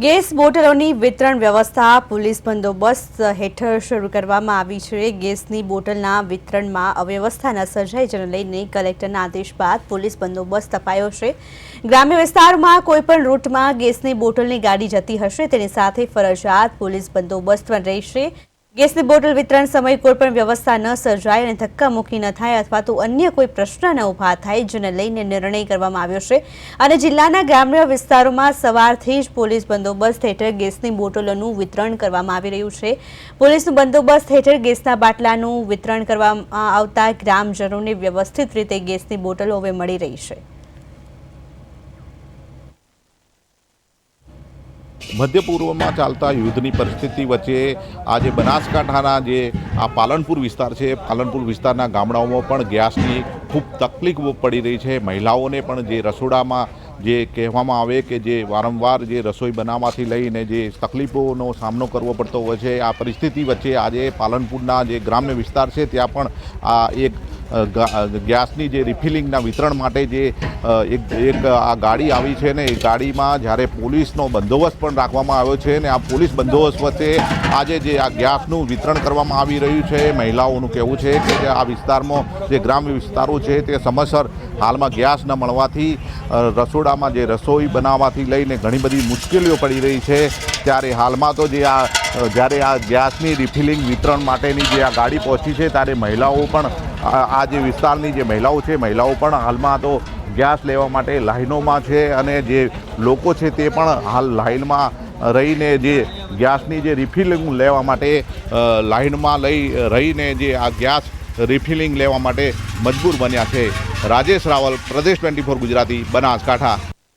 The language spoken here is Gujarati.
ગેસ બોટલોની વિતરણ વ્યવસ્થા પોલીસ બંદોબસ્ત હેઠળ શરૂ કરવામાં આવી છે। ગેસની બોટલના વિતરણમાં અવ્યવસ્થા ન સર્જાય જેને લઈને કલેક્ટરના આદેશ બાદ પોલીસ બંદોબસ્ત અપાયો છે। ગ્રામ્ય વિસ્તારમાં કોઈપણ રૂટમાં ગેસની બોટલની ગાડી જતી હશે તેની સાથે ફરજિયાત પોલીસ બંદોબસ્ત પણ રહેશે। ગેસની બોટલ વિતરણ સમયે કોઈપણ વ્યવસ્થા ન સર્જાય અને ધક્કામુક્કી ન થાય અથવા તો અન્ય કોઈ પ્રશ્ન ન ઊભા થાય જેને લઈને નિર્ણય કરવામાં આવ્યો છે અને જિલ્લાના ગ્રામ્ય વિસ્તારોમાં સવારથી જ પોલીસ બંદોબસ્ત હેઠળ ગેસની બોટલોનું વિતરણ કરવામાં આવી રહ્યું છે। પોલીસનું બંદોબસ્ત હેઠળ ગેસના બાટલાનું વિતરણ કરવામાં આવતા ગ્રામજનોને વ્યવસ્થિત રીતે ગેસની બોટલો હવે મળી રહી છે। મધ્ય પૂર્વમાં ચાલતા યુદ્ધની પરિસ્થિતિ વચ્ચે આજે બનાસકાંઠાના જે આ પાલનપુર વિસ્તાર છે, પાલનપુર વિસ્તારના ગામડાઓમાં પણ ગેસની ખૂબ તકલીફ પડી રહી છે। મહિલાઓને પણ જે રસોડામાં જે કહેવામાં આવે કે જે વારંવાર જે રસોઈ બનાવવાથી લઈને જે તકલીફોનો સામનો કરવો પડતો હોય છે, આ પરિસ્થિતિ વચ્ચે આજે પાલનપુરના જે ગ્રામ્ય વિસ્તાર છે ત્યાં પણ આ એક ગેસની જે રિફિલિંગના વિતરણ માટે જે એક આ ગાડી આવી છે ને એ ગાડીમાં જ્યારે પોલીસનો બંદોબસ્ત પણ રાખવામાં આવ્યો છે ને આ પોલીસ બંદોબસ્ત વચ્ચે આજે જે આ ગેસનું વિતરણ કરવામાં આવી રહ્યું છે। મહિલાઓનું કહેવું છે કે આ વિસ્તારમાં જે ગ્રામ્ય વિસ્તારો છે તે સમયસર હાલમાં ગેસ ન મળવાથી રસોડામાં જે રસોઈ બનાવવાથી લઈને ઘણી બધી મુશ્કેલીઓ પડી રહી છે। ત્યારે હાલમાં તો જે જ્યારે આ ગેસની રિફિલિંગ વિતરણ માટેની જે આ ગાડી પહોંચી છે ત્યારે મહિલાઓ પણ આ જે વિસ્તારની જે મહિલાઓ છે મહિલાઓ પણ હાલમાં તો ગેસ લેવા માટે લાઈનોમાં છે અને જે લોકો છે તે પણ હાલ લાઈનમાં રહીને જે ગેસની જે રિફિલિંગ લેવા માટે લાઈનમાં રહીને જે આ ગેસ રિફિલિંગ લેવા માટે મજબૂર બન્યા છે। રાજેશ રાવલ, પ્રદેશ 24 ગુજરાતી, બનાસકાંઠા।